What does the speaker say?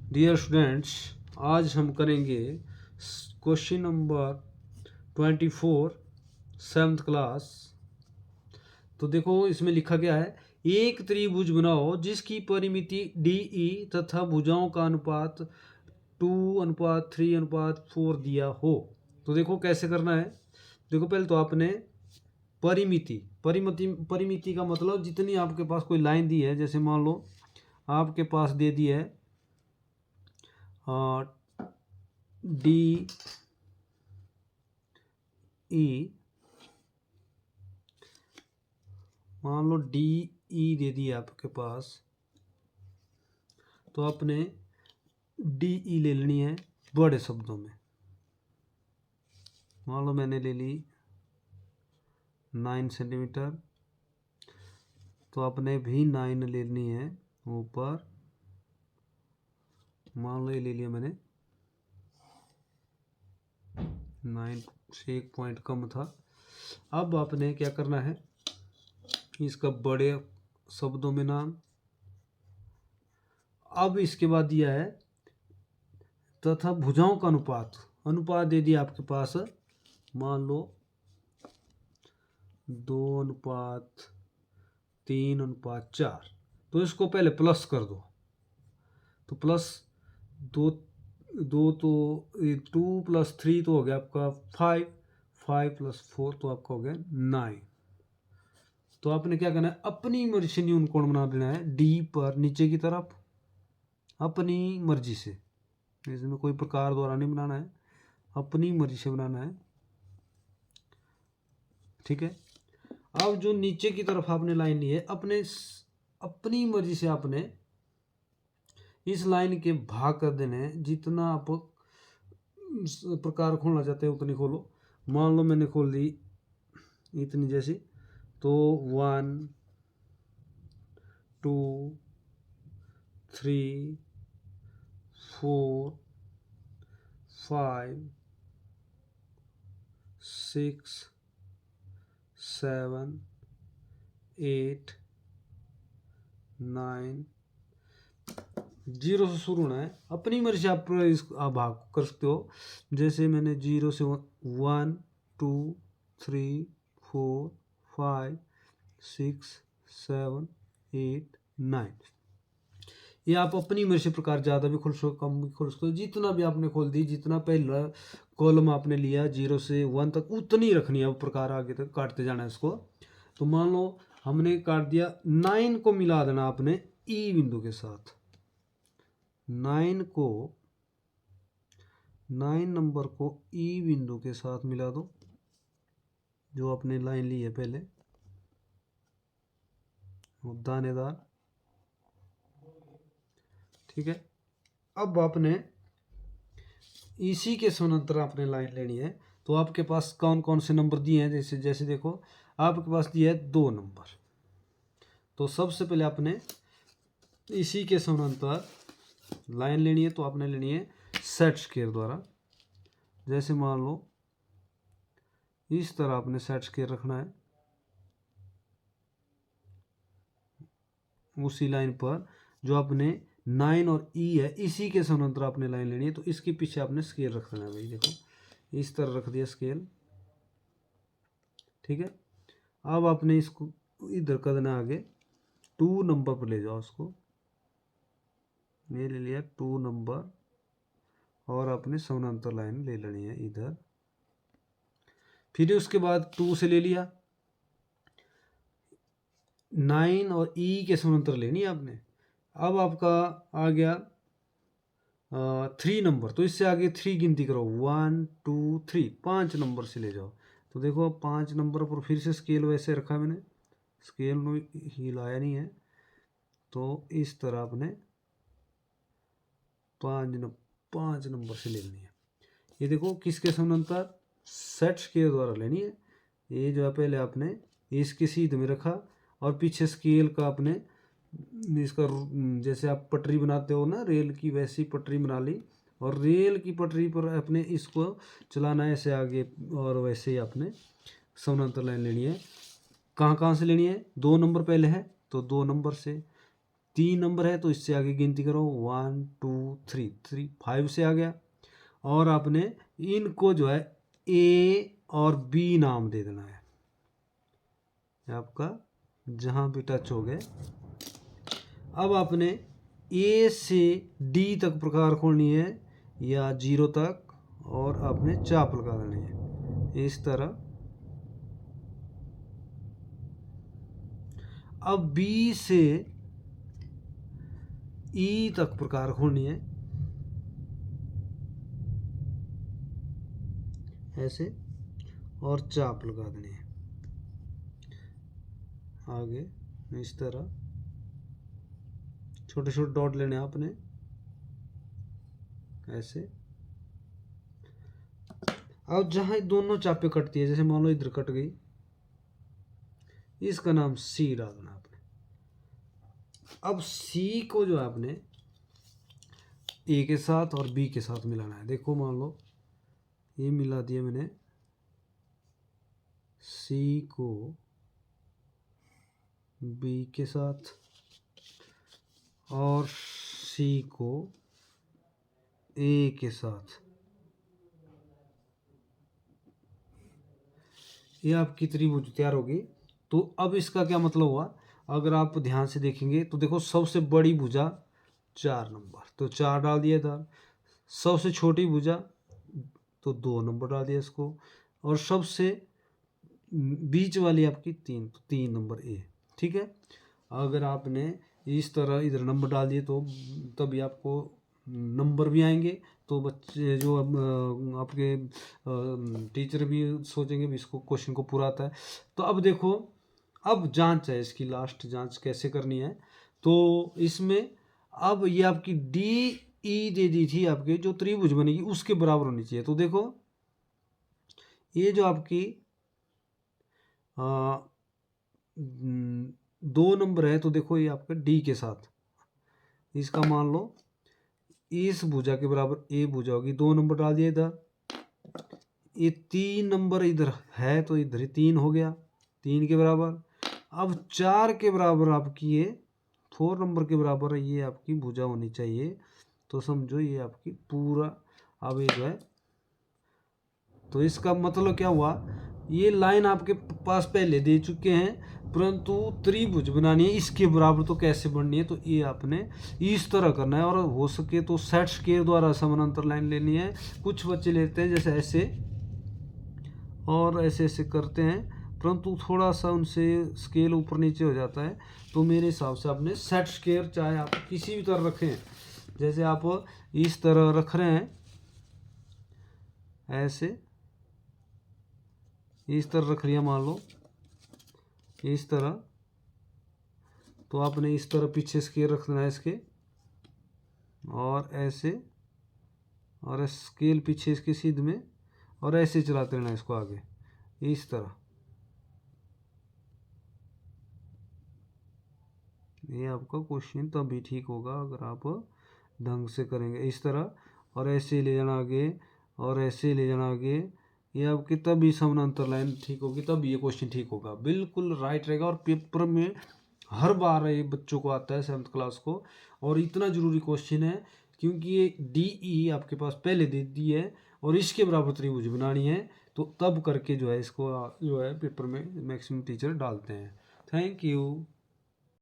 Dear students, आज हम करेंगे क्वेश्चन नंबर 24 7th क्लास। तो देखो इसमें लिखा गया है, एक त्रिभुज बनाओ जिसकी परिमिति DE तथा भुजाओं का अनुपात 2:3:4 दिया हो। तो देखो कैसे करना है। देखो पहले तो आपने परिमिति का मतलब जितनी आपके पास कोई लाइन दी है, जैसे मान लो आपके पास दे दी है DE मान लो DE दे दी है आपके पास, तो आपने DE ले लेनी है बड़े शब्दों में। मान लो मैंने ले ली 9 सेंटीमीटर, तो आपने भी 9 ले लेनी है ऊपर। मान लो ये ले लिया मैंने 9 से 1 पॉइंट कम था। अब आपने क्या करना है, इसका बड़े शब्दों में नाम। अब इसके बाद दिया है तथा भुजाओं का अनुपात दे दिया आपके पास, मान लो 2:3:4। तो इसको पहले प्लस कर दो, तो प्लस 2 तो 2 + 3 तो हो गया आपका 5 + 4 तो आपका हो गया 9। तो आपने क्या करना है, अपनी मर्जी से न्यून कोण बना देना है डी पर नीचे की तरफ, अपनी मर्जी से। इसमें कोई प्रकार द्वारा नहीं बनाना है, अपनी मर्जी से बनाना है, ठीक है। अब जो नीचे की तरफ आपने लाइन ली है, अपनी मर्जी से आपने इस लाइन के भाग कर देने हैं। जितना आप प्रकार खोलना चाहते हैं उतनी खोलो। मान लो मैंने खोल दी इतनी जैसी, तो 1 2 3 4 5 6 7 8 9 0 से शुरू होना है। अपनी मर्जी से आप भाग कर सकते हो। जैसे मैंने 0 से 1 2 3 4 5 6 7 8 9, ये आप अपनी मर्जी से प्रकार ज़्यादा भी खोल सकते हो, कम भी खोल सकते हो। जितना भी आपने खोल दी, जितना पहला कॉलम आपने लिया 0 से 1 तक, उतनी रखनी है। वो प्रकार आगे तक काटते जाना है इसको। तो मान लो हमने काट दिया, 9 को मिला देना आपने ई बिंदु के साथ। 9 नंबर को ई बिंदु के साथ मिला दो, जो आपने लाइन ली है पहले दानेदार, ठीक है। अब आपने इसी के समानांतर आपने लाइन लेनी है। तो आपके पास कौन कौन से नंबर दिए हैं, जैसे देखो आपके पास दिया है 2 नंबर। तो सबसे पहले आपने इसी के समानांतर लाइन लेनी है, तो आपने लेनी है सेट स्क्वायर द्वारा। जैसे मान लो इस तरह आपने सेट स्क्वायर रखना है उसी लाइन पर, जो आपने 9 और ई है इसी के समानांतर आपने लाइन लेनी है। तो इसके पीछे आपने स्केल रख देना है भाई, देखो इस तरह रख दिया स्केल, ठीक है। अब आपने इसको इधर कर देना आगे, 2 नंबर पर ले जाओ उसको। ये ले लिया 2 नंबर, और आपने समानांतर लाइन ले लेनी है इधर। फिर उसके बाद 2 से ले लिया, 9 और ई के समानांतर लेनी है आपने। अब आपका आ गया 3 नंबर, तो इससे आगे 3 गिनती करो, 1 2 3, 5 नंबर से ले जाओ। तो देखो 5 नंबर पर फिर से स्केल वैसे रखा मैंने, स्केल में हिलाया नहीं है। तो इस तरह आपने 5 नंबर से ले लेनी है। ये देखो किसके समानांतर, सेट स्केल द्वारा लेनी है। ये जो है पहले आपने इसके सीधे में रखा, और पीछे स्केल का आपने इसका जैसे आप पटरी बनाते हो ना रेल की, वैसी पटरी बना ली। और रेल की पटरी पर अपने इसको चलाना है ऐसे आगे, और वैसे ही आपने समानांतर लाइन लेनी है। कहाँ कहाँ से लेनी है, 2 नंबर पहले है तो 2 नंबर से, 3 नंबर है तो इससे आगे गिनती करो 1 2 3 5 से आ गया। और आपने इनको जो है ए और बी नाम दे देना है, आपका जहाँ भी टच हो गए। अब आपने ए से डी तक प्रकार खोलनी है या 0 तक, और आपने चाप लगा देनी है इस तरह। अब बी से ई तक प्रकार खोलनी है ऐसे, और चाप लगा देनी है आगे इस तरह। छोटे छोटे डॉट लेने हैं आपने ऐसे। अब जहां दोनों चापे कटती है, जैसे मान लो इधर कट गई, इसका नाम सी डालना आपने। अब सी को जो है आपने ए के साथ और बी के साथ मिलाना है। देखो मान लो ये मिला दिया मैंने सी को बी के साथ और सी को ए के साथ। ये आपकी त्रिभुज तैयार होगी। तो अब इसका क्या मतलब हुआ, अगर आप ध्यान से देखेंगे तो देखो सबसे बड़ी भुजा 4 नंबर तो 4 डाल दिया था, सबसे छोटी भुजा तो 2 नंबर डाल दिया इसको, और सबसे बीच वाली आपकी 3 तो 3 नंबर ए। ठीक है, अगर आपने इस तरह इधर नंबर डाल दिए तो तभी आपको नंबर भी आएंगे। तो बच्चे जो आपके टीचर भी सोचेंगे भी इसको क्वेश्चन को पूरा आता है। तो अब देखो, अब जांच है इसकी, लास्ट जांच कैसे करनी है। तो इसमें अब ये आपकी डी ई दे दी थी, आपके जो त्रिभुज बनेगी उसके बराबर होनी चाहिए। तो देखो ये जो आपकी 2 नंबर है, तो देखो ये आपका डी के साथ, इसका मान लो इस भुजा के बराबर ए भुजा होगी, 2 नंबर डाल दिया इधर। ये 3 नंबर इधर है तो इधर ही 3 हो गया, 3 के बराबर। अब 4 के बराबर आपकी ये 4 नंबर के बराबर ये आपकी भुजा होनी चाहिए। तो समझो ये आपकी पूरा अब ये जो है, तो इसका मतलब क्या हुआ, ये लाइन आपके पास पहले दे चुके हैं, परंतु त्रिभुज बनानी है इसके बराबर तो कैसे बननी है, तो ये आपने इस तरह करना है। और हो सके तो सेट स्क्वायर द्वारा समानांतर लाइन लेनी है। कुछ बच्चे लेते हैं जैसे ऐसे और ऐसे ऐसे करते हैं, परंतु थोड़ा सा उनसे स्केल ऊपर नीचे हो जाता है। तो मेरे हिसाब से आपने सेट स्क्वायर चाहे आप किसी भी तरह रखें, जैसे आप इस तरह रख रहे हैं ऐसे, इस तरह रख लिया मान लो इस तरह, तो आपने इस तरह पीछे स्केल रख देना है इसके, और ऐसे, और स्केल पीछे इसके सीध में, और ऐसे चलाते रहना इसको आगे इस तरह। ये आपका क्वेश्चन तभी ठीक होगा अगर आप ढंग से करेंगे इस तरह, और ऐसे ले जाना आगे और ऐसे ले जाना आगे। ये आपकी तभी समानांतर लाइन ठीक होगी, तब ये क्वेश्चन ठीक होगा, बिल्कुल राइट रहेगा। और पेपर में हर बार ये बच्चों को आता है 7th क्लास को, और इतना ज़रूरी क्वेश्चन है क्योंकि ये डी ई आपके पास पहले दे दी है और इसके बराबर त्रिभुज बनानी है। तो तब करके जो है इसको जो है पेपर में मैक्सिमम टीचर डालते हैं। Thank you.